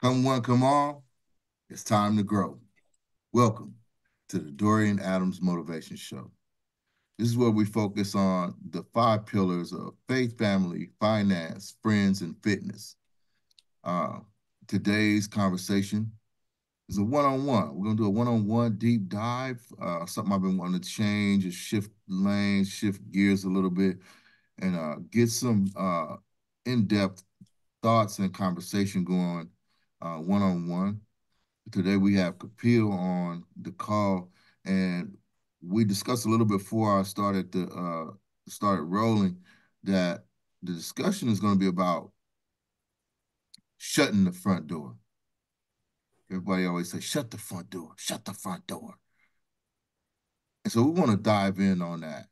Come one, come all, it's time to grow. Welcome to the Dorian Adams Motivation Show. This is where we focus on the five pillars of faith, family, finance, friends, and fitness. Uh, Today's conversation is a one-on-one. We're going to do a one-on-one deep dive, something I've been wanting to change is shift lanes, shift gears a little bit, and get some in-depth thoughts and conversation going one-on-one. Today we have Kapil on the call, and we discussed a little bit before I started rolling that the discussion is going to be about shutting the front door. Everybody always say, "Shut the front door, shut the front door," and so we want to dive in on that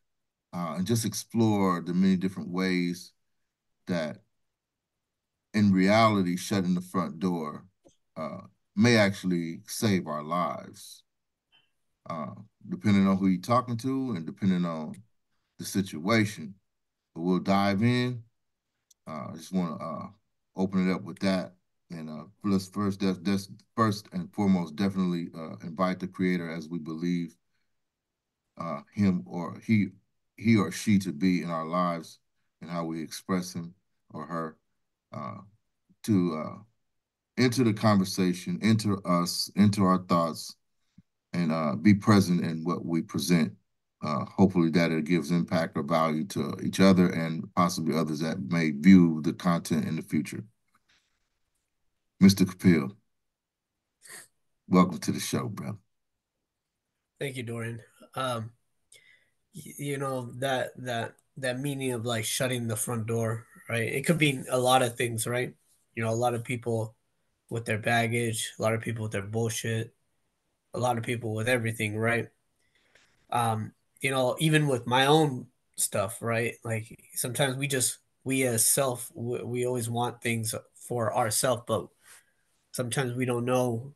and just explore the many different ways that, in reality, shutting the front door uh, may actually save our lives. uh, Depending on who you're talking to and depending on the situation. But we'll dive in. I just want to open it up with that. And let's that's first and foremost, definitely invite the creator as we believe him or he or she to be in our lives and how we express him or her uh, to enter the conversation, enter us, enter our thoughts, and be present in what we present. Hopefully that it gives impact or value to each other and possibly others that may view the content in the future. Mr. Kapil, welcome to the show, brother. Thank you, Dorian. Um, that meaning of like shutting the front door, right? It could be a lot of things, right? A lot of people with their baggage, a lot of people with their bullshit, a lot of people with everything, right? Even with my own stuff, right? Like sometimes we as self, we always want things for ourself, but sometimes we don't know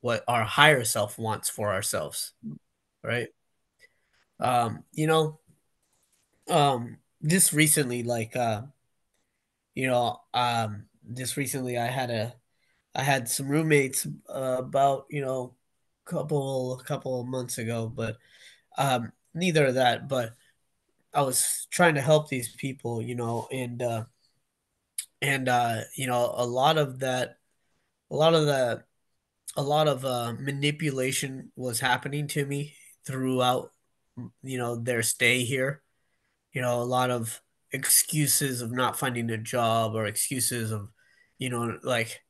what our higher self wants for ourselves, right? Um, you know, just recently, just recently I had some roommates about, couple of months ago, but neither of that, but I was trying to help these people, a lot of that, a lot of the, a lot of manipulation was happening to me throughout, their stay here. A lot of excuses of not finding a job or excuses of, like,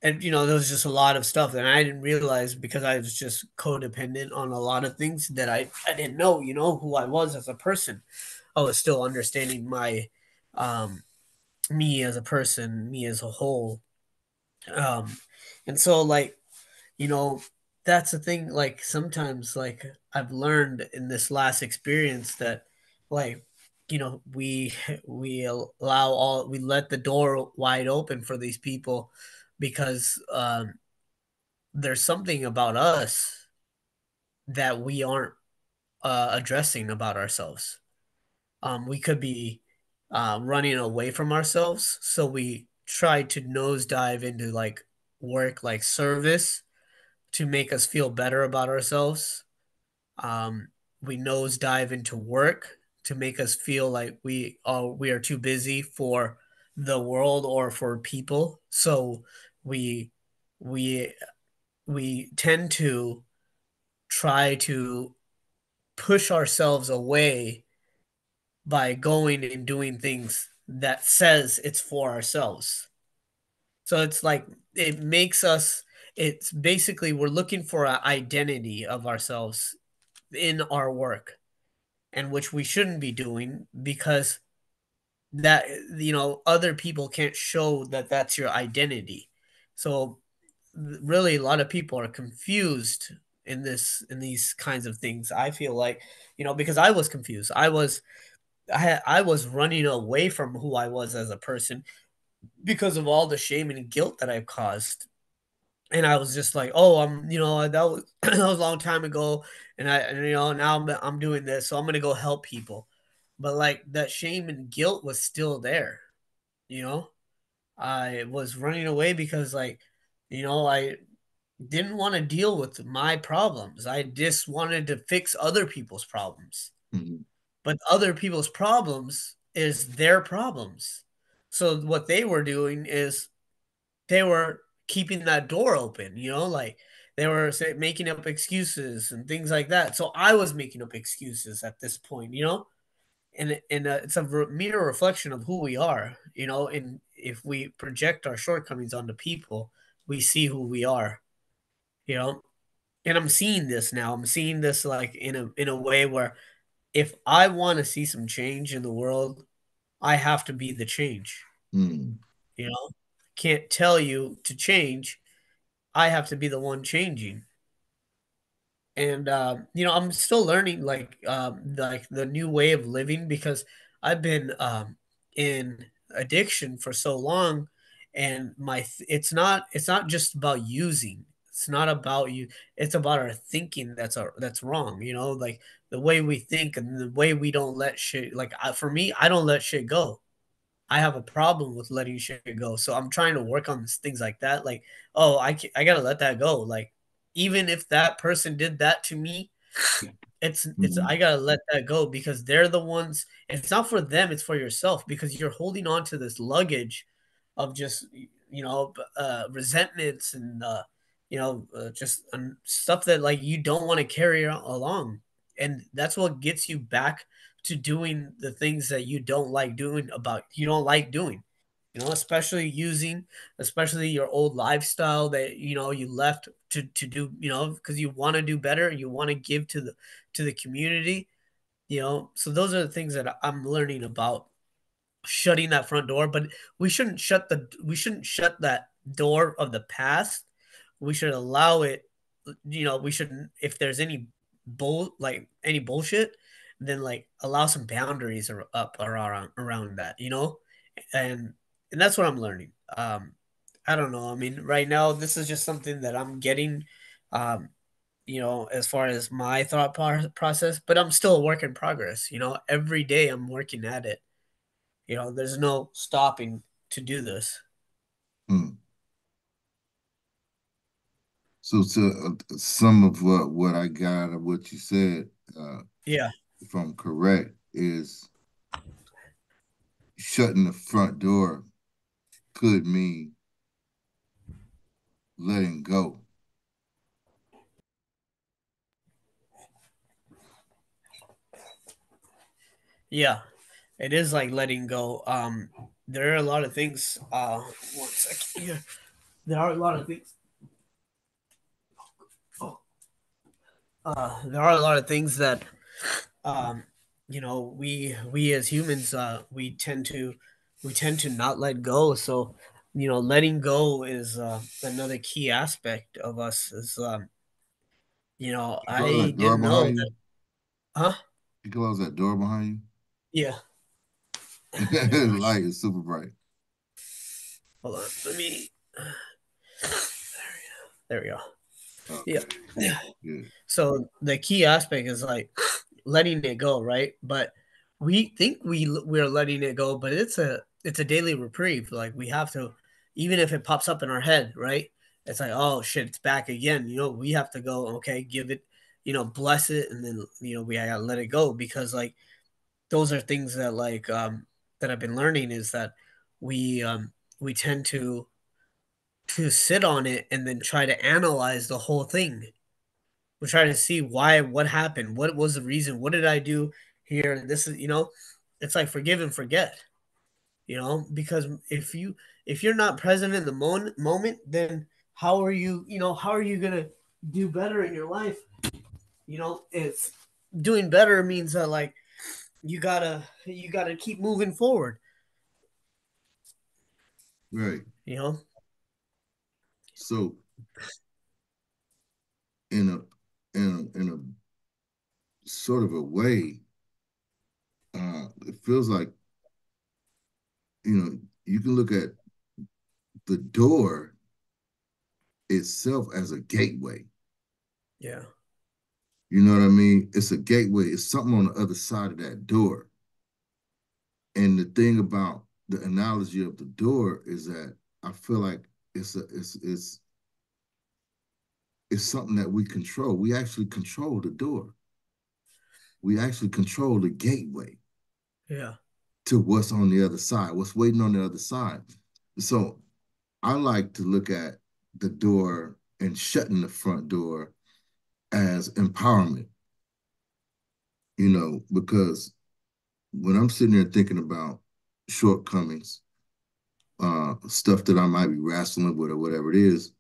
and there was just a lot of stuff that I didn't realize because I was just codependent on a lot of things that I didn't know, who I was as a person. I was still understanding my um me as a person, me as a whole. Um and so like, you know, that's the thing, like sometimes like I've learned in this last experience that like, we we let the door wide open for these people because there's something about us that we aren't addressing about ourselves. We could be running away from ourselves, so we try to nosedive into like work, like service, to make us feel better about ourselves. Um, we nosedive into work to make us feel like we are too busy for the world or for people. So we we we tend to try to push ourselves away by going and doing things that says it's for ourselves. So it's like it makes us it's basically we're looking for an identity of ourselves in our work, and which we shouldn't be doing because that other people can't show that that's your identity. So really a lot of people are confused in these kinds of things. I feel like, because I was confused. I was running away from who I was as a person because of all the shame and guilt that I've caused. And I was just like, "Oh, that was that was a long time ago, now I'm doing this, so I'm gonna go help people." But like that shame and guilt was still there, you know. I was running away because, like, I didn't want to deal with my problems. I just wanted to fix other people's problems. Mhm. But other people's problems is their problems. So what they were doing is they were keeping that door open, like they were making up excuses and things like that. So I was making up excuses at this point, and it's a mere reflection of who we are, and if we project our shortcomings onto people, we see who we are, you know. And I'm seeing this now. I'm seeing this like in a way where if I want to see some change in the world, I have to be the change, Mm. you know. Can't tell you to change. I have to be the one changing. And I'm still learning like the new way of living because I've been in addiction for so long, and it's not just about using. It's not about you. It's about our thinking that's wrong. Like the way we think and the way we don't let shit. Like for me, I don't let shit go. I have a problem with letting shit go. So I'm trying to work on things like that. Like, oh, I gotta let that go. Like, even if that person did that to me, it's I Mhm. gotta let that go because they're the ones. It's not for them, it's for yourself because you're holding on to this luggage of just resentments and just stuff that like you don't want to carry along, and that's what gets you back to doing the things that you don't like doing, especially using, especially your old lifestyle that you left to do, because you want to do better, you want to give to the community, so those are the things that I'm learning about shutting that front door. But we shouldn't shut that door of the past. We should allow it. We shouldn't, if there's any bullshit, then like allow some boundaries up around that, and and that's what I'm learning. I don't know. I mean, right now this is just something that I'm getting, um, as far as my thought process, but I'm still a work in progress. Every day I'm working at it. There's no stopping to do this. Mm. So to some of what I got of what you said, Yeah. if I'm correct, is shutting the front door could mean letting go. Yeah. It is like letting go. There are a lot of things. One second here. There are a lot of things. Oh, there are a lot of things that um, we as humans we tend to not let go. So letting go is another key aspect of us. Is You close I that door didn't know behind that. you. Huh? You close that door behind Yeah. you. The light is super bright. Hold on. Let me. There we go. Yeah. Okay, Yeah. good. So the key aspect is like letting it go, right? But we think we're letting it go, but it's a daily reprieve. Like we have to, even if it pops up in our head, right? It's like, oh shit, it's back again. We have to go, okay, give it, bless it, and then we gotta let it go because like those are things that that I've been learning is that we tend to sit on it and then try to analyze the whole thing. We try to see what happened, what was the reason, what did I do here? This is, it's like forgive and forget, because if you're not present in the moment, then how are you gonna do better in your life? It's doing better means that like you gotta keep moving forward, Right. you know. So in a in a sort of a way, it feels like you can look at the door itself as a gateway. Yeah. You know what I mean? It's a gateway. It's something on the other side of that door. And the thing about the analogy of the door is that I feel like it's is something that we control. We actually control the door. We actually control the gateway Yeah. to what's on the other side, what's waiting on the other side. So I like to look at the door and shutting the front door as empowerment, because when I'm sitting there thinking about shortcomings, stuff that I might be wrestling with or whatever it is,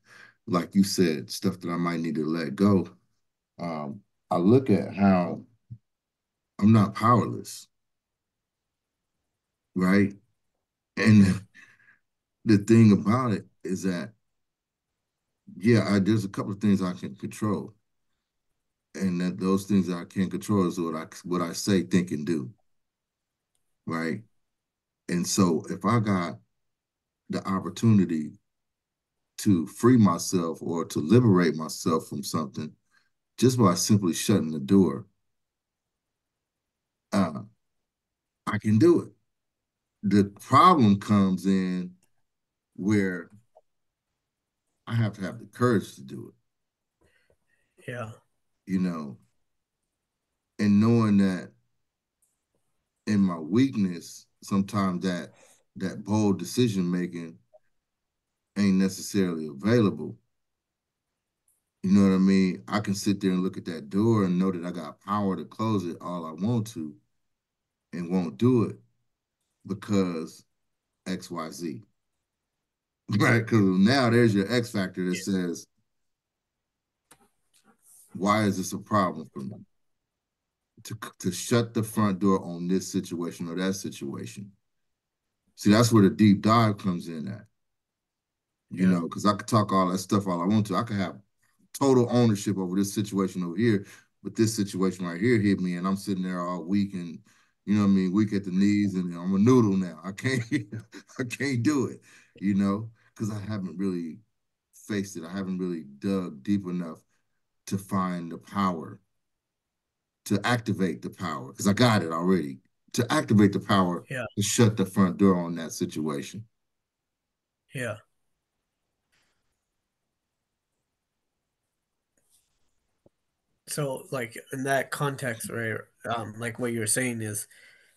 like you said, stuff that I might need to let go, I look at how I'm not powerless, right? Yeah. And the thing about it is that, yeah, there's a couple of things I can control, and that those things that I can't control is what I say, think, and do, right? And so if I got the opportunity to free myself or to liberate myself from something just by simply shutting the door, uh, I can do it. The problem comes in where I have to have the courage to do Yeah. it, and knowing that in my weakness, sometimes that bold decision making ain't necessarily available. You know what I mean? I can sit there and look at that door and know that I got power to close it all I want to and won't do it because XYZ. Right? Because now there's your X factor that Yeah. says, why is this a problem for me? To shut the front door on this situation or that situation. See, that's where the deep dive comes in at, Yeah. because I could talk all that stuff all I want to. I could have total ownership over this situation over here, but this situation right here hit me, and I'm sitting there all weak and what I mean, weak at the knees, and I'm a noodle now. I can't, I can't do it, because I haven't really faced it. I haven't really dug deep enough to find the power to activate the power because I got it already. To activate the power Yeah. to shut the front door on that situation. Yeah. So like in that context, right? Like what you're saying is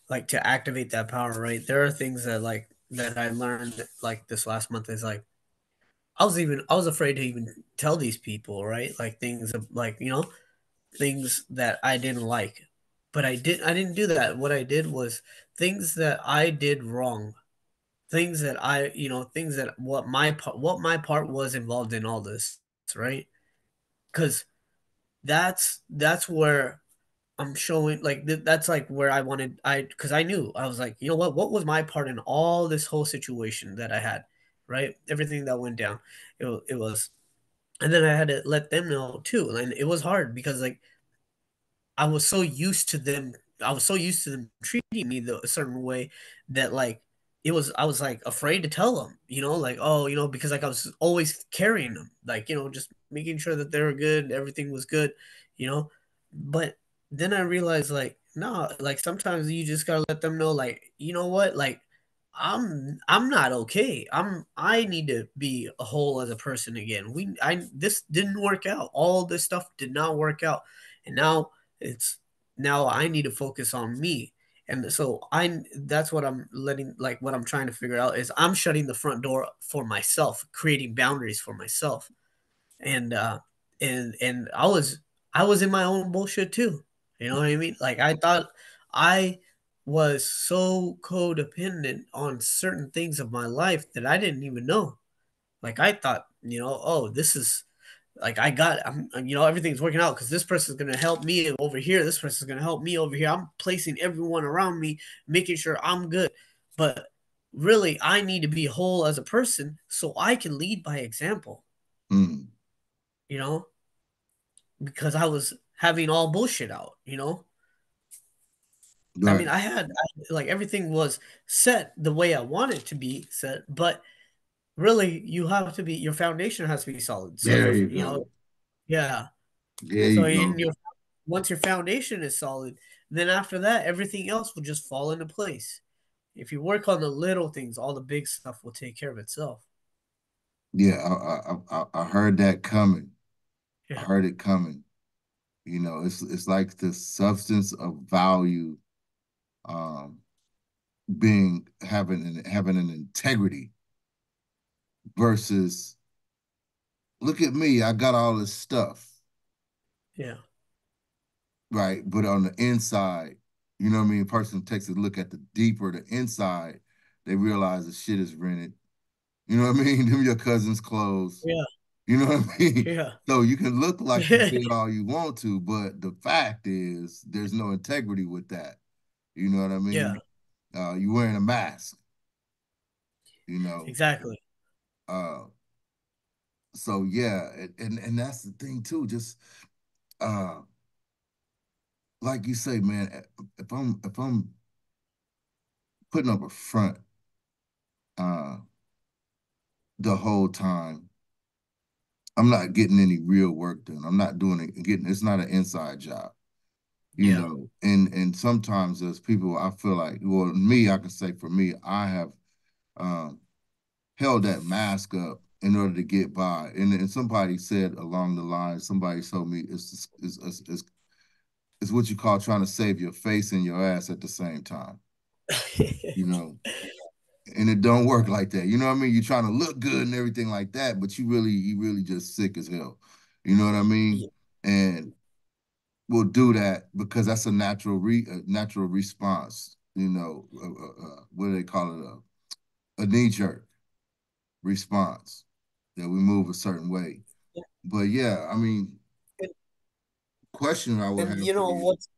like to activate that power, right? There are things that like that I learned like this last month is like I was afraid to even tell these people, right? Like things of like, things that I didn't like. But I didn't do that. What I did was things that I did wrong. Things that things that what my part was involved in all this, right? Cuz that's where I'm showing like that's like where I wanted I because I knew I was like, you know what was my part in all this whole situation that I had, right? Everything that went down, it was, and then I had to let them know too, and it was hard because like I was so used to them. I was so used to them treating me a certain way that like I was like afraid to tell them, like oh, because like I was always carrying them, like just making sure that they were good, everything was good, you know. But then I realized like no, like sometimes you just gotta let them know, like you know what, like I'm not okay. I need to be a whole as a person again. I this didn't work out. All this stuff did not work out, and it's now I need to focus on me. And so I that's what I'm letting like what I'm trying to figure out is I'm shutting the front door for myself, creating boundaries for myself. And and I was in my own bullshit too. You know what I mean? Like I thought I was so codependent on certain things of my life that I didn't even know. Like I thought, oh, this is like everything's working out because this person's gonna help me over here. This person's gonna help me over here. I'm placing everyone around me, making sure I'm good. But really, I need to be whole as a person so I can lead by example. Mm, You know, because I was having all bullshit out. I mean, right. like everything was set the way I wanted to be set, but really, your foundation has to be solid. So There you go. yeah. There So you in go. your once your foundation is solid, then after that, everything else will just fall into place. If you work on the little things, all the big stuff will take care of itself. Yeah, I heard that coming. I Yeah. heard it coming. It's like the substance of value um being having an integrity versus look at me, I got all this stuff, Yeah. right? But on the inside, you know what I mean? A person takes a look at the deeper, the inside, they realize the shit is rented. You know what I mean? Them your cousin's clothes. Yeah. You know what I mean? Yeah. So you can look like you did all you want to, but the fact is there's no integrity with that. You know what I Yeah. mean? You wearing a mask, you know. Exactly. Uh, so yeah, and that's the thing too. Just uh, like you say, man, if I'm putting up a front uh the whole time, I'm not getting any real work done. I'm not doing it getting it's not an inside job, you Yeah. know. And sometimes as people, I feel like, well, me, I can say for me, I have um held that mask up in order to get by. And somebody said along the line, somebody told me it's what you call trying to save your face and your ass at the same time, you know. And it don't work like that. You know what I mean? You're trying to look good and everything like that, but you really just sick as hell. You know what I mean? Yeah. And we'll do that because that's a natural response. What do they call it? A knee jerk response that we move a certain way. But yeah, I mean, And, question I would and have you for know you what's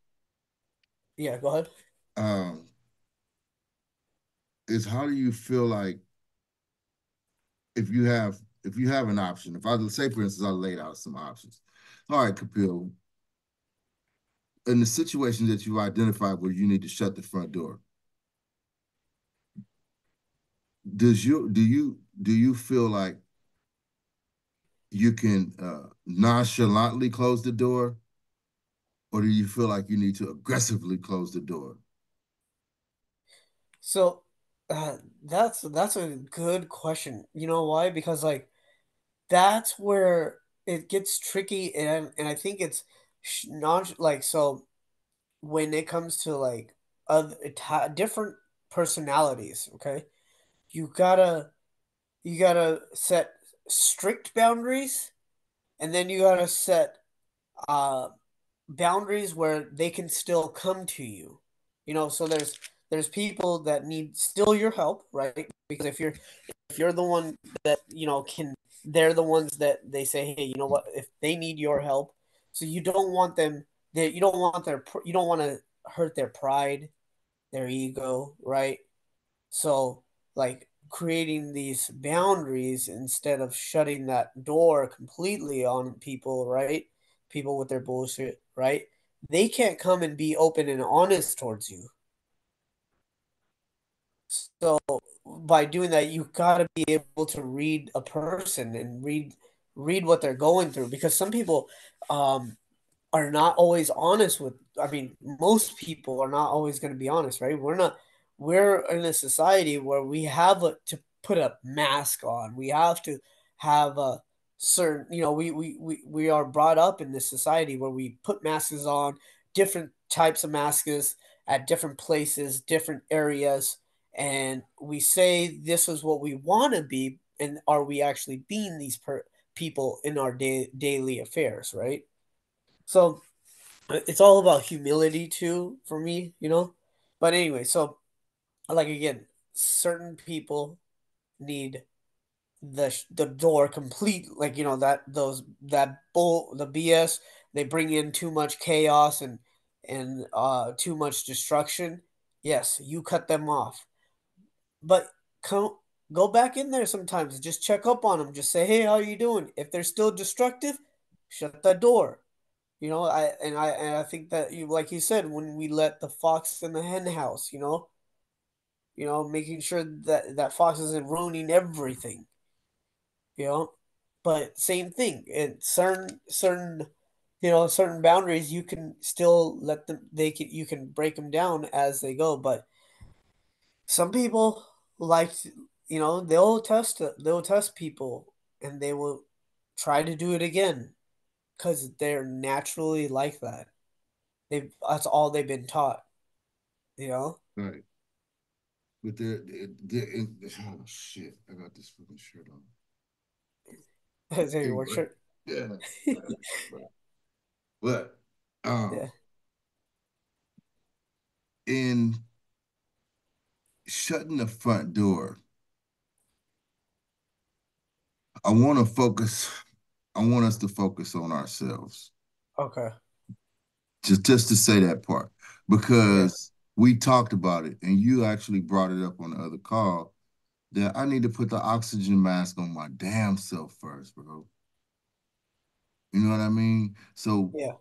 yeah, go ahead. um, is how do you feel like if you have an option? If I say, for instance, I laid out some options. All right, Kapil, in the situation that you identified where you need to shut the front door, do you feel like you can nonchalantly close the door, or do you feel like you need to aggressively close the door? So that's a good question. You know why? Because like that's where it gets tricky, and I think it's not like so when it comes to like other different personalities, okay? You gotta you gotta set strict boundaries, and then you gotta set uh boundaries where they can still come to you. You know, so there's people that need still your help, right? Because if you're the one that, you know, can they're the ones that they say, "Hey, you know what? If they need your help." So you don't want them that you don't want you don't want to hurt their pride, their ego, right? So, like creating these boundaries instead of shutting that door completely on people, right? People with their bullshit, right? They can't come and be open and honest towards you. So, by doing that, you got to be able to read a person and read what they're going through because some people um are not always honest with I mean, most people are not always going to be honest, right? We're in a society where we have to put a mask on. We have to have a certain, you know, we are brought up in this society where we put masks on, different types of masks at different places, different areas, and we say this is what we want to be, and are we actually being these people in our daily affairs, right? So it's all about humility too for me, you know. But anyway, so like again, certain people need the door complete, like you know that those that bull the BS. They bring in too much chaos and too much destruction. Yes, you cut them off, but come go back in there sometimes. Just check up on them. Just say, hey, how are you doing? If they're still destructive, shut that door. You know, I think that you like you said when we let the fox in the hen house, you know, making sure that that fox isn't ruining everything, you know. But same thing, in certain you know certain boundaries you can still let them they can you can break them down as they go. But some people like you know they'll test people and they will try to do it again because they're naturally like that. That's all they've been taught, you know? Right. But oh shit, I got this fucking shirt on. Is it your work Anyway, shirt? yeah, but um, Yeah. in shutting the front door, I want to focus. I want us to focus on ourselves. Okay. Just to say that part, Yeah. because we talked about it, and you actually brought it up on the other call that I need to put the oxygen mask on my damn self first, bro. You know what I mean? So Yeah.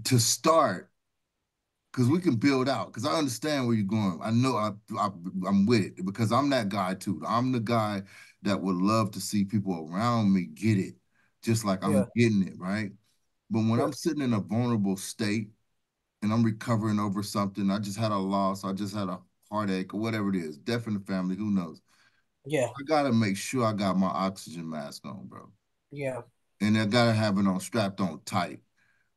to start, because we can build out. Because I understand where you're going. I know I'm with it because I'm that guy too. I'm the guy that would love to see people around me get it, just like I'm Yeah. getting it, right? But when Yeah. I'm sitting in a vulnerable state and I'm recovering over something, I just had a loss, I just had a heartache or whatever it is, death in the family, who knows? Yeah. I gotta make sure I got my oxygen mask on, bro. Yeah. And I gotta have it on strapped on tight.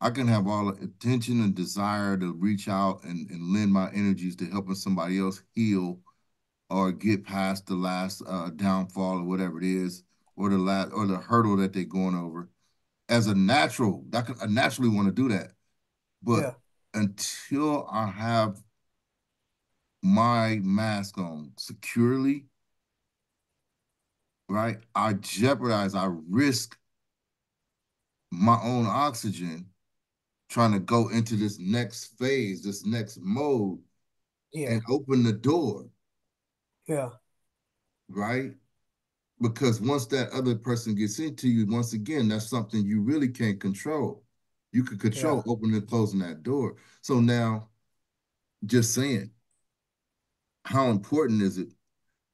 I can have all the intention and desire to reach out and lend my energies to helping somebody else heal or get past the last downfall or whatever it is, or the last or the hurdle that they're going over. As a natural, I naturally want to do that. But Yeah. until I have my mask on securely, right, I risk my own oxygen trying to go into this next phase, this next mode, Yeah. and open the door, Yeah. right? Because once that other person gets into you, once again, that's something you really can't control. You can Yeah. control opening and closing that door. So now, just saying, how important is it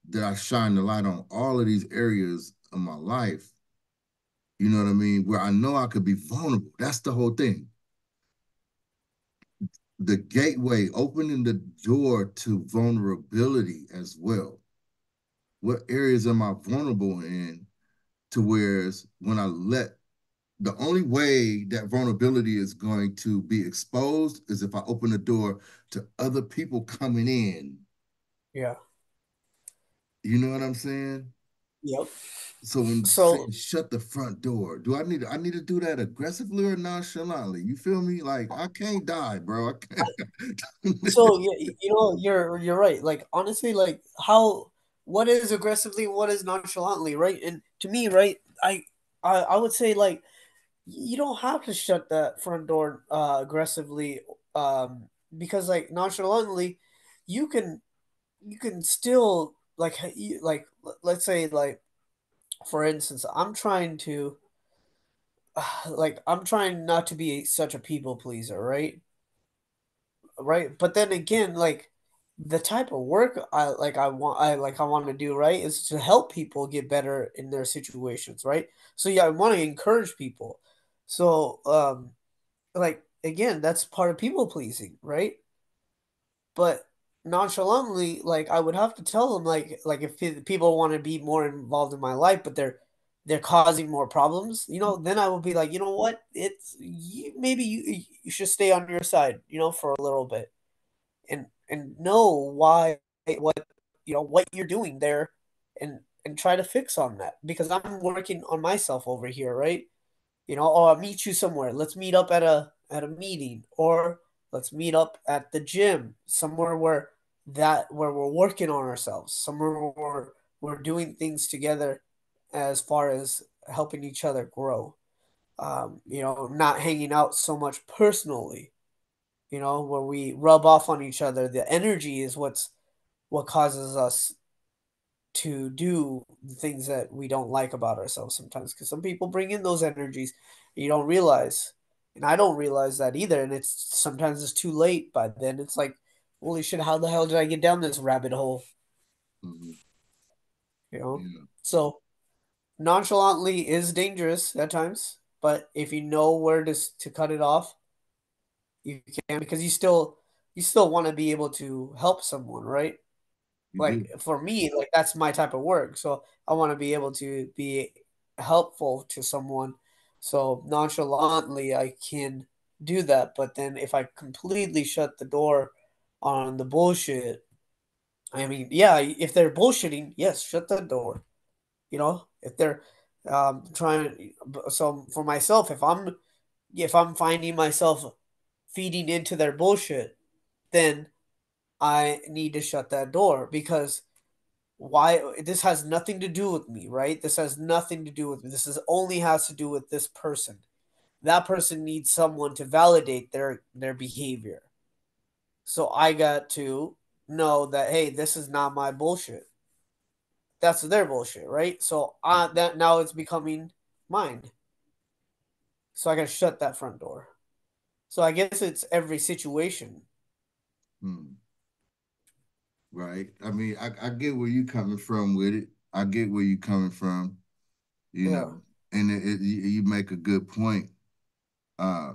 that I shine the light on all of these areas of my life? You know what I mean? Where I know I could be vulnerable. That's the whole thing. The gateway, opening the door to vulnerability as well. What areas am I vulnerable in to whereas when I let the only way that vulnerability is going to be exposed is if I open the door to other people coming in. Yeah. You know what I'm saying? Yep. So when saying So shut the front door, I need to do that aggressively or nonchalantly? You feel me? Like I can't die, bro. I can't. so you're right. Like honestly, like how what is aggressively, what is nonchalantly, right? And to me, right, I would say like you don't have to shut that front door aggressively because like nonchalantly you can still like let's say like for instance I'm trying to like I'm trying not to be such a people pleaser, right, but then again like the type of work I want to do, right, is to help people get better in their situations, right? So yeah, I want to encourage people. So like again, that's part of people pleasing, right? But nonchalantly, like I would have to tell them, like if people want to be more involved in my life, but they're causing more problems, then I will be like, you know what, maybe you should stay on your side, for a little bit, and know why what you're doing there, and try to fix on that because I'm working on myself over here, right? Oh, I'll meet you somewhere. Let's meet up at a meeting, or let's meet up at the gym, somewhere where we're working on ourselves, somewhere where we're doing things together as far as helping each other grow. Not hanging out so much personally, where we rub off on each other. The energy is what causes us to do the things that we don't like about ourselves sometimes because some people bring in those energies you don't realize, and I don't realize that either, and it's too late by then. It's like, holy shit, how the hell did I get down this rabbit hole? Mhm. you know Yeah, so nonchalantly is dangerous at times, but if you know where to cut it off, you can, because you still want to be able to help someone, right? you Like do. for me, like that's my type of work. So I want to be able to be helpful to someone, So nonchalantly, I can do that. But then if I completely shut the door on the bullshit, I mean, yeah, if they're bullshitting, yes, shut the door. If they're trying, so for myself, if I'm finding myself feeding into their bullshit, then I need to shut that door because why this has nothing to do with me, right? This has nothing to do with me. This is only has to do with this person. That person needs someone to validate their behavior. So I got to know that hey, this is not my bullshit. That's their bullshit, right? So that now it's becoming mine. So I got to shut that front door. So I guess it's every situation. Hmm. Right. I mean, I get where you coming from with it. I get where you coming from, you Yeah. know, and you make a good point. Uh,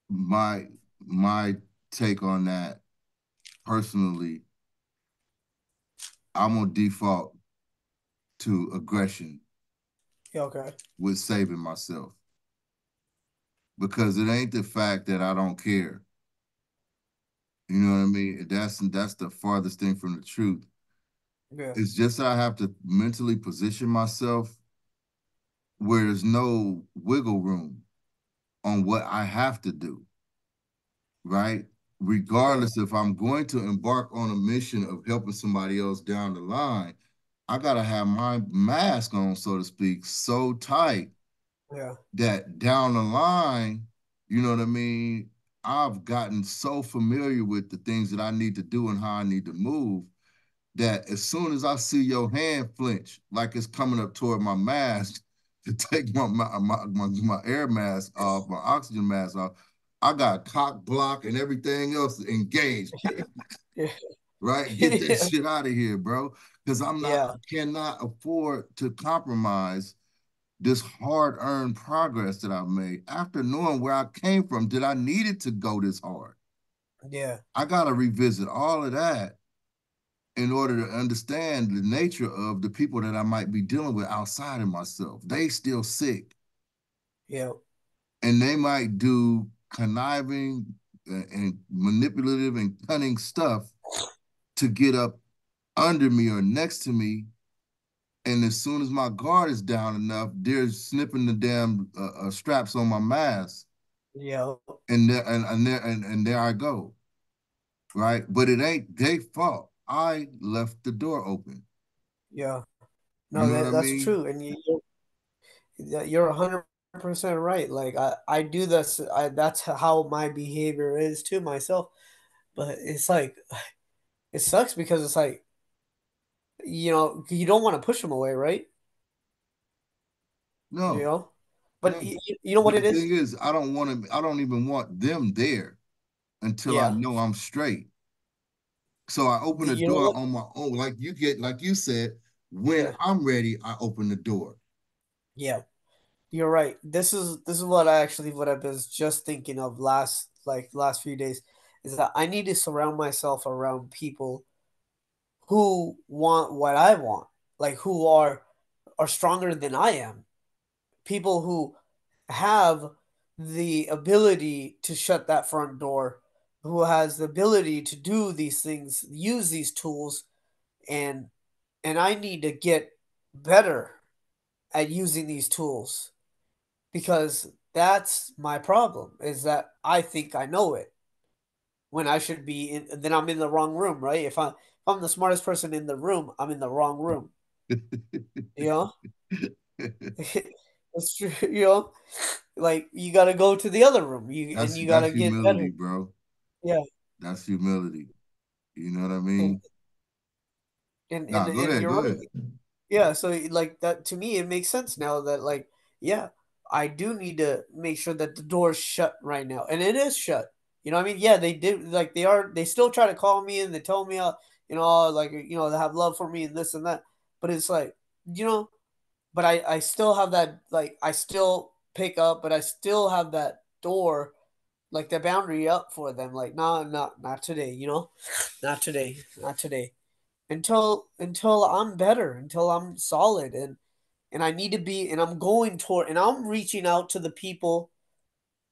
my my take on that personally, I'm gonna default to aggression Yeah. Okay. with saving myself because it ain't the fact that I don't care. You know what I mean? That's the farthest thing from the truth. Yeah. It's just that I have to mentally position myself where there's no wiggle room on what I have to do, right? Yeah. Regardless if I'm going to embark on a mission of helping somebody else down the line, I gotta have my mask on, so to speak, so tight Yeah. that down the line, you know what I mean? I've gotten so familiar with the things that I need to do and how I need to move that as soon as I see your hand flinch, like it's coming up toward my mask to take my air mask off, my oxygen mask off, I got cock block and everything else engaged. Yeah. Right? Get that shit out of here, bro. Because I Yeah. cannot afford to compromise this hard-earned progress that I've made. After knowing where I came from, did I need it to go this hard? Yeah. I gotta revisit all of that in order to understand the nature of the people that I might be dealing with outside of myself. They still sick Yeah. and they might do conniving and manipulative and cunning stuff to get up under me or next to me. And as soon as my guard is down enough, they're snipping the damn straps on my mask, Yeah. and there I go, right? But it ain't their fault. I left the door open. Yeah. You No, know what I that's mean? true, and you're 100% right. Like I do this. That's how my behavior is to myself. But it's like it sucks because it's like you don't want to push them away, right? You No, know, but no. you know what But it the is? thing is, I don't want to. I don't even want them there until I Yeah. know I'm straight. So I open the You know door what? on my own, like you said. When Yeah. I'm ready, I open the door. Yeah. You're right. This is what I was just thinking of last few days is that I need to surround myself around people who want what I want, like who are stronger than I am. People who have the ability to shut that front door, who has the ability to do these things, use these tools, and I need to get better at using these tools because that's my problem is that I think I know it when I should be in then I'm in the wrong room, right? If I'm the smartest person in the room, I'm in the wrong room. You know? It's true, like you gotta go to the other room. You That's gotta get better. humility, bro. Yeah. That's humility. You know what I And mean? and and, Nah, go and ahead, you're go right. ahead. Yeah, so like that to me it makes sense now that like yeah, I do need to make sure that the door's shut right now. And it is shut. You know what I mean? Yeah, they did like they still try to call me and they tell me like they have love for me and this and that. But it's like, you know, but I still have that like I still pick up, but I still have that door like the boundary up for them like no, not today, Not today, not today until I'm better, until I'm solid. and I need to be, and I'm going toward, and I'm reaching out to the people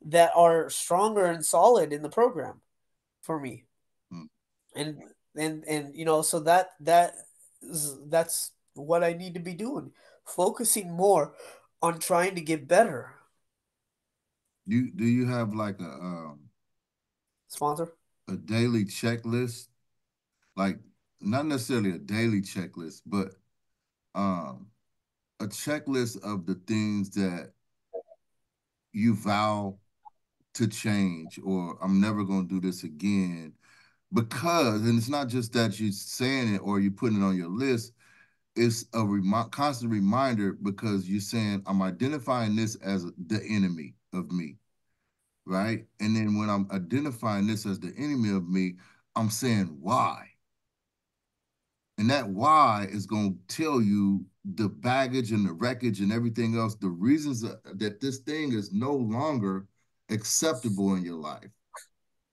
that are stronger and solid in the program for me. Mm. And so that's what I need to be doing, focusing more on trying to get better. Do you have like Sponsor? a daily checklist? Like not necessarily a daily checklist, but um a checklist of the things that you vow to change, or I'm never going to do this again. Because, and it's not just that you're saying it or you're putting it on your list, it's a constant reminder because you're saying, I'm identifying this as the enemy of me, right? And then when I'm identifying this as the enemy of me, I'm saying why. And that why is going to tell you the baggage and the wreckage and everything else, the reasons that this thing is no longer acceptable in your life.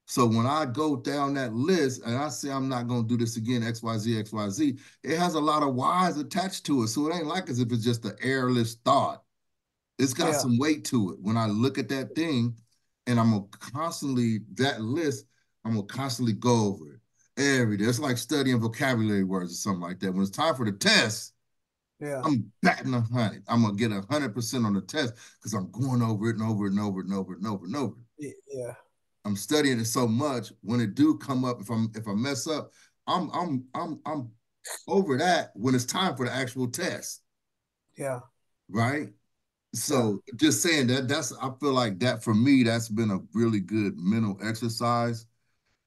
So when I go down that list and I say I'm not going to do this again, XYZ, XYZ, it has a lot of whys attached to it. So it ain't like as if it's just an airless thought. It's got Yeah, some weight to it. When I look at that thing and I'm going to constantly, that list, I'm going to constantly go over it every day. It's like studying vocabulary words or something like that. When it's time for the test, yeah, I'm batting 100. I'm going to get 100% on the test because I'm going over it and over it and over it and over it and over and over. yeah, I'm studying it so much. When it do come up, if I mess up, I'm over that when it's time for the actual test, yeah, right? yeah, So just saying that I feel like that for me, that's been a really good mental exercise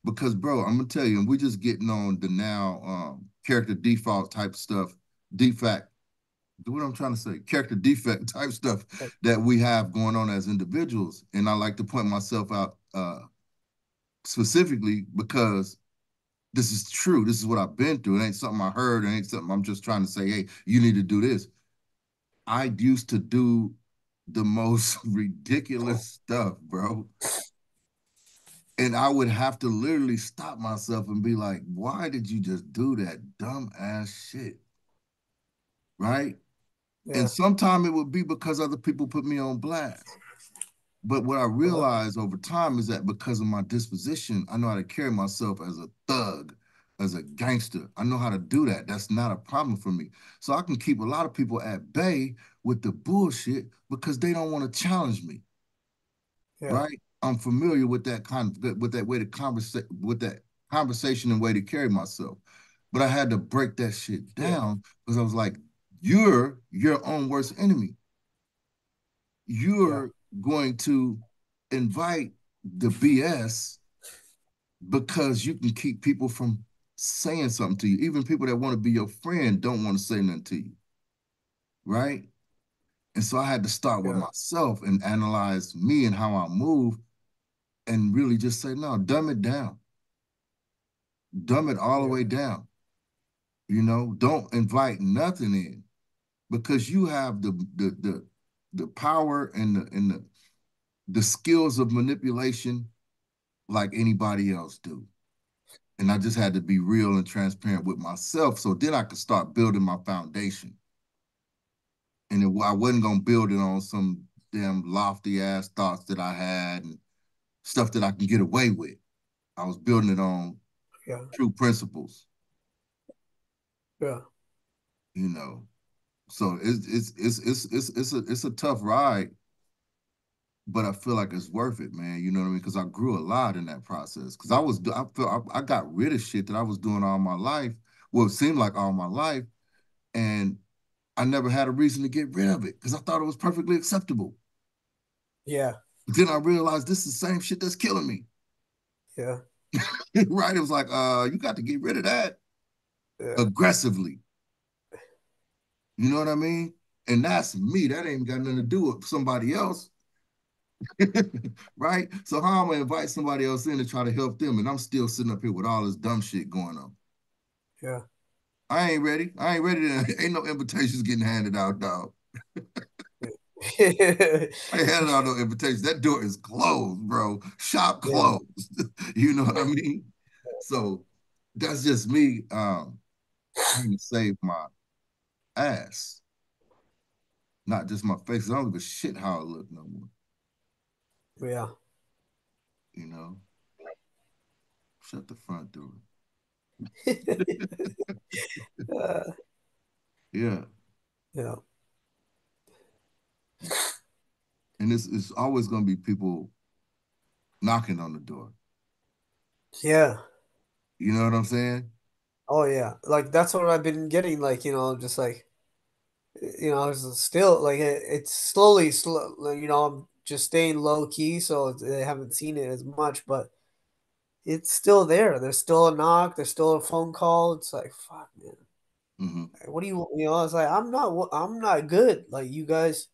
because bro, I'm gonna tell you, and we're just getting on the now character default type stuff, defect, what I'm trying to say, character defect type stuff that we have going on as individuals. And I like to point myself out specifically because this is true. This is what I've been through. It ain't something I heard. It ain't something I'm just trying to say, hey, you need to do this. I used to do the most ridiculous stuff, bro. And I would have to literally stop myself and be like, why did you just do that dumb ass shit? Right? And yeah. sometimes it would be because other people put me on blast. But what I Uh-huh. realized over time is that because of my disposition, I know how to carry myself as a thug, as a gangster. I know how to do that. That's not a problem for me. So I can keep a lot of people at bay with the bullshit because they don't want to challenge me, Yeah, right? I'm familiar with with that way to with that conversation and way to carry myself. But I had to break that shit yeah, down because I was like, you're your own worst enemy. yeah, You're going to invite the BS because you can keep people from saying something to you. Even people that want to be your friend don't want to say nothing to you, right? And so I had to start with yeah, myself and analyze me and how I move and really just say, no, dumb it down. Dumb it all the yeah, way down. Don't invite nothing in because you have the power and the skills of manipulation like anybody else do. And I just had to be real and transparent with myself. So then I could start building my foundation. And I wasn't going to build it on some damn lofty ass thoughts that I had and stuff that I can get away with. I was building it on yeah, true principles, yeah, you know. So it's a tough ride, but I feel like it's worth it, man. You know what I mean? Because I grew a lot in that process. Because I got rid of shit that I was doing all my life. Well, it seemed like all my life, and I never had a reason to get rid of it because I thought it was perfectly acceptable. yeah, But then I realized this is the same shit that's killing me. yeah, Right? It was like, you got to get rid of that yeah, aggressively. You know what I mean? And that's me. That ain't got nothing to do with somebody else. Right? So how am I gonna invite somebody else in to try to help them? And I'm still sitting up here with all this dumb shit going on. yeah. I ain't ready. I ain't ready to ain't no invitations getting handed out, dog. I ain't handing out no invitations. That door is closed, bro. Shop Yeah, closed. You know what I mean? So that's just me trying to save my ass. not just my face. I don't give a shit how it look no more. Yeah. You know, shut the front door. Uh, Yeah, yeah. and it's always gonna be people knocking on the door. Yeah. You know what I'm saying? Oh yeah. Like that's what I've been getting. Like just like it's still like it's slowly, slow. Like, I'm just staying low key, so they haven't seen it as much, but it's still there. There's still a knock. There's still a phone call. It's like fuck, man. Hmm. Like, what do you? It's like I'm not good. Like you guys.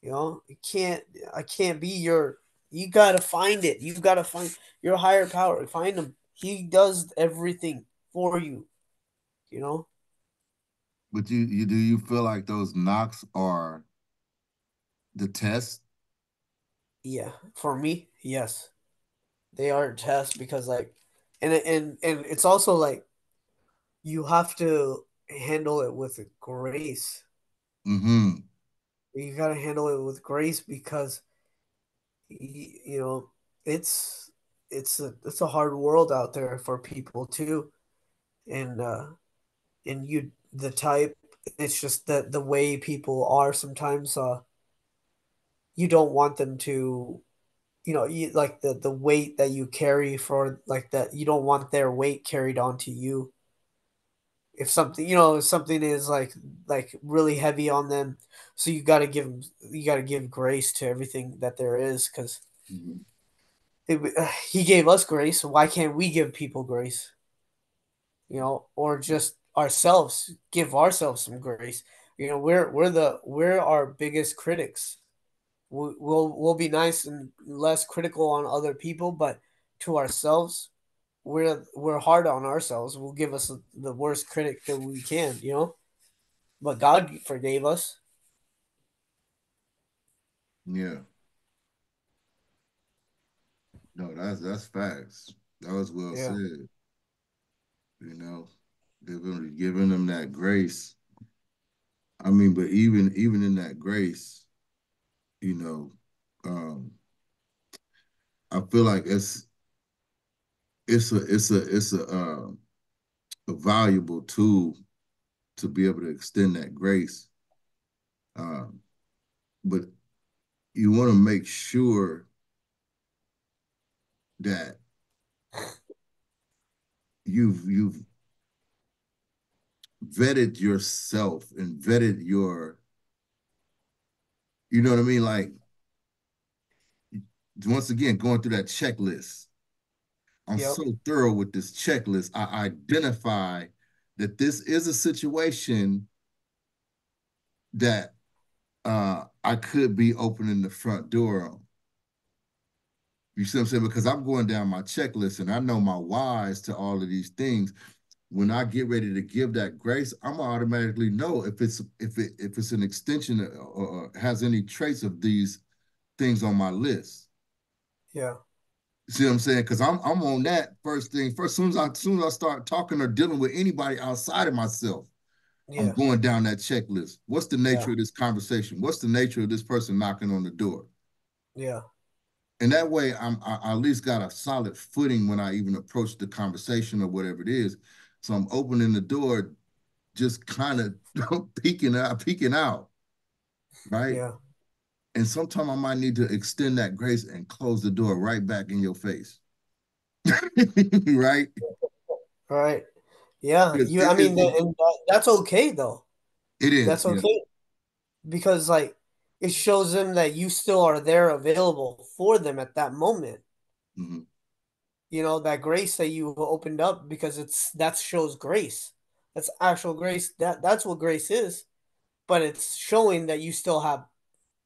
You can't. I can't be your. You gotta find it. You gotta find your higher power. Find him. He does everything for you. You know. But you do you feel like those knocks are the test? Yeah. For me, yes, they are tests because and it's also like you have to handle it with grace. Hmm. You gotta handle it with grace because you know it's it's a hard world out there for people too, and you the type it's just that the way people are sometimes you don't want them to like the weight that you carry for like that you don't want their weight carried onto you if something if something is like really heavy on them, so you got to give grace to everything that there is because Hmm. he gave us grace, so why can't we give people grace, or just ourselves give ourselves some grace. We're our biggest critics. We'll be nice and less critical on other people, but to ourselves we're hard on ourselves. We'll give us the worst critic that we can, but God forgave us. Yeah. No, that's facts. That was well Yeah, said. You know, giving them that grace. I mean, but even in that grace, you know, um, I feel like it's a valuable tool to be able to extend that grace. Um, but you want to make sure that you've vetted yourself and vetted you know what I mean? Like once again, going through that checklist. I'm yep, so thorough with this checklist. I identify that this is a situation that I could be opening the front door on. You see what I'm saying? Because I'm going down my checklist and I know my whys to all of these things. When I get ready to give that grace, I'm gonna automatically know if it's an extension or has any trace of these things on my list. yeah, See what I'm saying? Because I'm on that first thing first. As soon as I start talking or dealing with anybody outside of myself, I'm yeah, going down that checklist. What's the yeah, nature of this conversation? What's the nature of this person knocking on the door? yeah, And that way, I at least got a solid footing when I even approach the conversation or whatever it is. So I'm opening the door, just kind of peeking out, right? yeah. And sometimes I might need to extend that grace and close the door right back in your face, right? All right. Yeah, Because I mean, that's okay though. it That's is, yeah. okay because like it shows them that you still are there available for them at that moment. Mhm. That grace that you opened up because that shows grace. That's actual grace. That's what grace is. But it's showing that you still have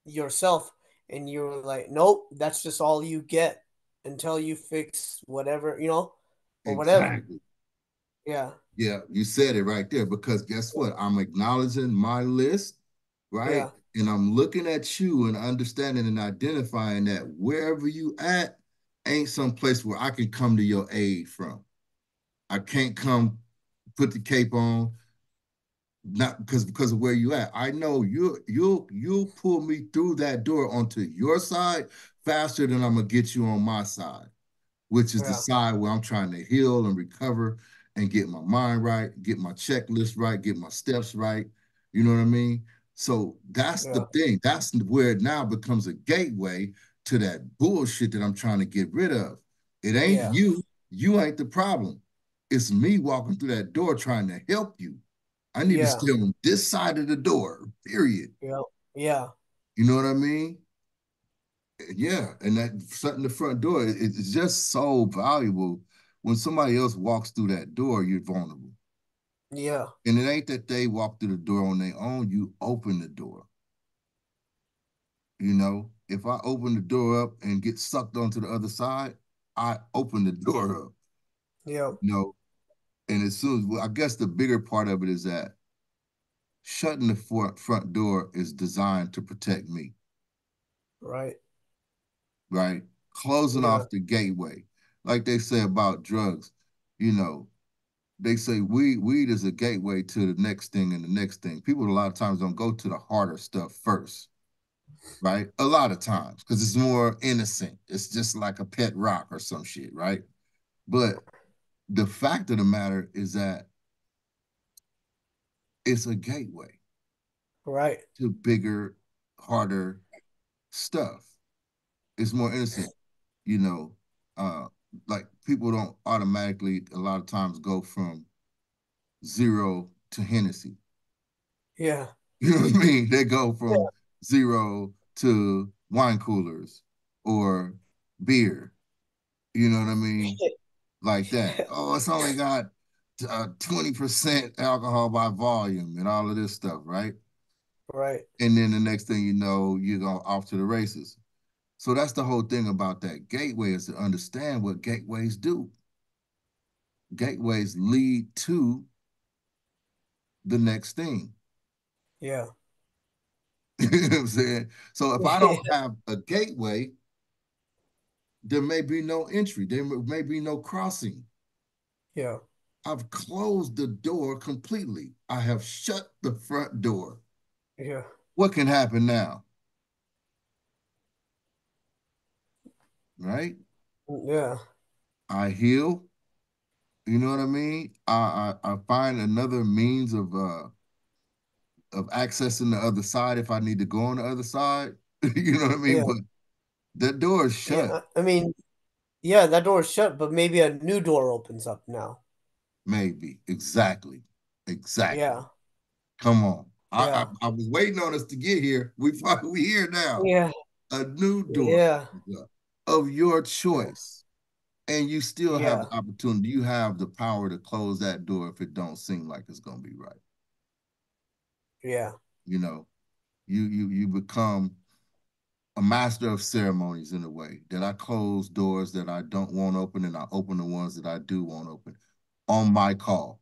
yourself and you're like, nope, that's just all you get until you fix whatever, or whatever. Exactly. Yeah. Yeah, you said it right there because guess what? I'm acknowledging my list, right? Yeah. And I'm looking at you and understanding and identifying that wherever you at ain't some place where I can come to your aid from. I can't come put the cape on, not because of where you at. I know you'll pull me through that door onto your side faster than I'm gonna get you on my side, which is the Yeah. side where I'm trying to heal and recover and get my mind right, get my checklist right, get my steps right. You know what I mean? So that's the Yeah. thing. That's where it now becomes a gateway to that bullshit that I'm trying to get rid of. It ain't Yeah. you. You ain't the problem. It's me walking through that door trying to help you. I need to Yeah. stay on this side of the door, period. Yeah. Yeah. You know what I mean? Yeah, and that shutting the front door, it's just so valuable. When somebody else walks through that door, you're vulnerable. Yeah. And it ain't that they walk through the door on their own, you open the door. You know, if I open the door up and get sucked onto the other side, I open the door up, Yeah. you know. And as soon as, well, I guess the bigger part of it is that shutting the front door is designed to protect me, Right. right? Closing Yeah. off the gateway. Like they say about drugs, you know, they say weed is a gateway to the next thing and the next thing. People a lot of times don't go to the harder stuff first, right? A lot of times because it's more innocent. It's just like a pet rock or some shit, right? But the fact of the matter is that it's a gateway Right. to bigger, harder stuff. It's more innocent, you know. Uh, like people don't automatically a lot of times go from zero to Hennessy. Yeah. You know what I mean? They go from zero to wine coolers or beer. You know what I mean? Like that. Oh, it's only got 20% alcohol by volume and all of this stuff, right? Right. And then the next thing you know, you go off to the races. So that's the whole thing about that gateway is to understand what gateways do. Gateways lead to the next thing. Yeah. You know what I'm saying? So if I don't have a gateway, there may be no entry. There may be no crossing. Yeah. I've closed the door completely. I have shut the front door. Yeah. What can happen now? Right? Yeah. I heal. You know what I mean? I find another means of accessing the other side if I need to go on the other side. You know what I mean? Yeah. But that door is shut. Yeah. I mean, yeah, that door is shut, but maybe a new door opens up now. Maybe. Exactly. Exactly. Yeah. Come on. I, I, Yeah. I was waiting on us to get here. We here now. Yeah. A new door Yeah. of your Yeah. choice. And you still have Yeah. the opportunity. You have the power to close that door if it don't seem like it's gonna be right. Yeah. You know, you become a master of ceremonies in a way that I close doors that I don't want open and I open the ones that I do want open on my call.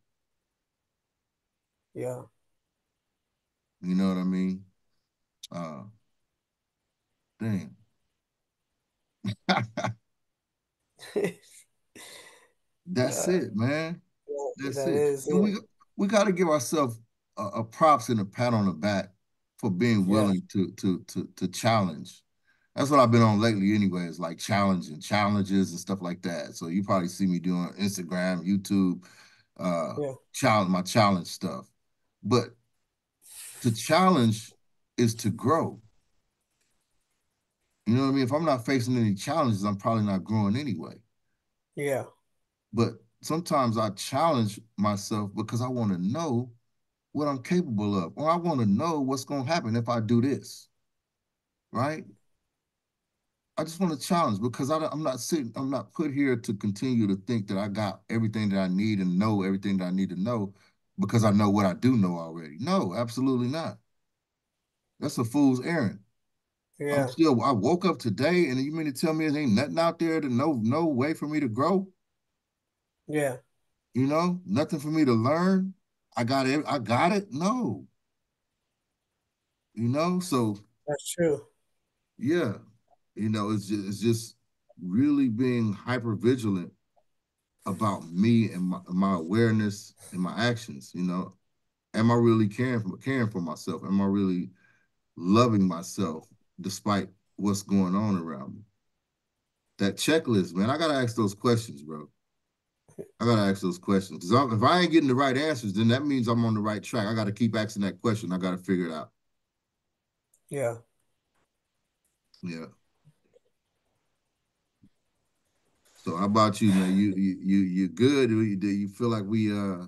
Yeah. You know what I mean? Uh damn. That's Uh, it, man. That's that it. is And it. we got to give ourselves a props and a pat on the back for being Yeah. willing to challenge. That's what I've been on lately, anyways, like challenging challenges and stuff like that. So you probably see me doing Instagram, YouTube, Yeah. challenge my challenge stuff. But to challenge is to grow. You know what I mean? If I'm not facing any challenges, I'm probably not growing anyway. Yeah. But sometimes I challenge myself because I want to know what I'm capable of, or I want to know what's going to happen if I do this, right? I just want to challenge because I'm not sitting, I'm not put here to continue to think that I got everything that I need and know everything that I need to know because I know what I do know already. No, absolutely not. That's a fool's errand. Yeah. I woke up today and you mean to tell me there ain't nothing out there to no way for me to grow? Yeah. You know, nothing for me to learn. I got it. No, you know, so That's true. yeah, it's just really being hyper vigilant about me and my awareness and my actions. Am I really caring for myself? Am I really loving myself despite what's going on around me? That checklist, man, I gotta ask those questions, bro. I gotta ask those questions because if I ain't getting the right answers, then that means I'm on the right track. I gotta keep asking that question. I gotta figure it out. Yeah. Yeah. So how about you, man? You good? Do you feel like we uh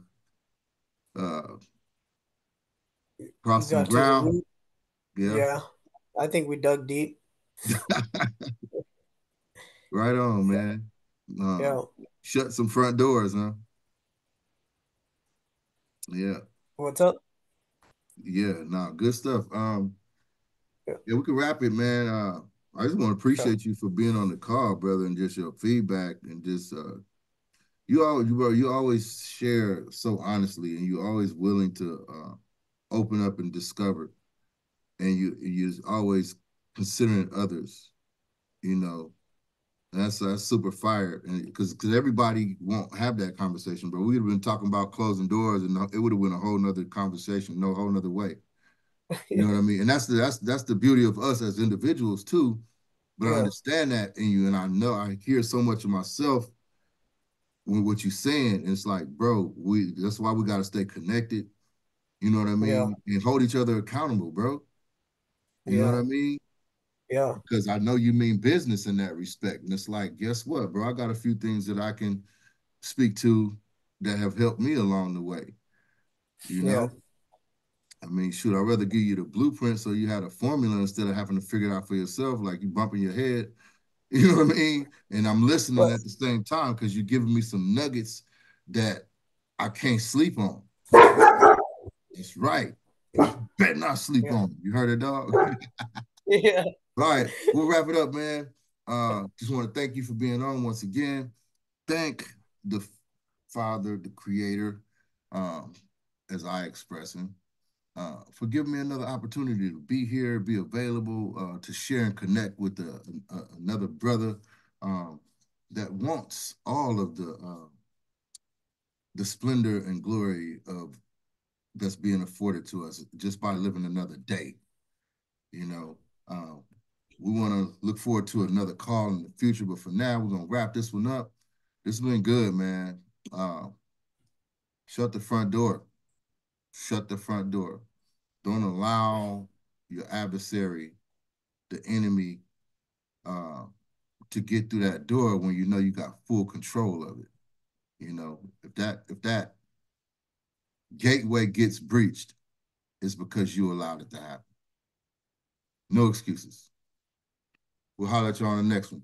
You crossed some got to the ground? root. Yeah. Yeah. I think we dug deep. Right on, man. Uh, Yeah. shut some front doors, huh? Yeah. What's up? Yeah. Nah, good stuff. Yeah. Yeah, we can wrap it, man. I just want to Okay. appreciate you for being on the call, brother, and just your feedback and just you always share so honestly, and you're always willing to open up and discover, and you're always considering others. You know, and that's super fire, and because everybody won't have that conversation, but we'd have been talking about closing doors, and it would have been a whole nother conversation, no whole nother way. You know what I mean? And that's the beauty of us as individuals too. But I Yeah. understand that in you, and I know I hear so much of myself with what you're saying. And it's like, bro, that's why we got to stay connected. You know what I Yeah. mean? And hold each other accountable, bro. You know what Yeah. I mean? Yeah. Because I know you mean business in that respect. And it's like, guess what, bro? I got a few things that I can speak to that have helped me along the way. You Yeah. know, I mean, shoot, I'd rather give you the blueprint so you had a formula instead of having to figure it out for yourself, like you bumping your head. You know what I mean? And I'm listening But at the same time because you're giving me some nuggets that I can't sleep on. That's right. Better not sleep yeah. on it. You heard it, dog? Yeah. All right, we'll wrap it up, man. Just want to thank you for being on once again. Thank the Father, the Creator, um, as I express Him, for giving me another opportunity to be here, be available, to share and connect with another brother um, that wants all of the splendor and glory of that's being afforded to us just by living another day. You know, um, we want to look forward to another call in the future, but for now, we're gonna wrap this one up. This has been good, man. Uh, shut the front door. Shut the front door. Don't allow your adversary, the enemy, uh, to get through that door when you know you got full control of it. You know, if that gateway gets breached, it's because you allowed it to happen. No excuses. We'll holler at you on the next one.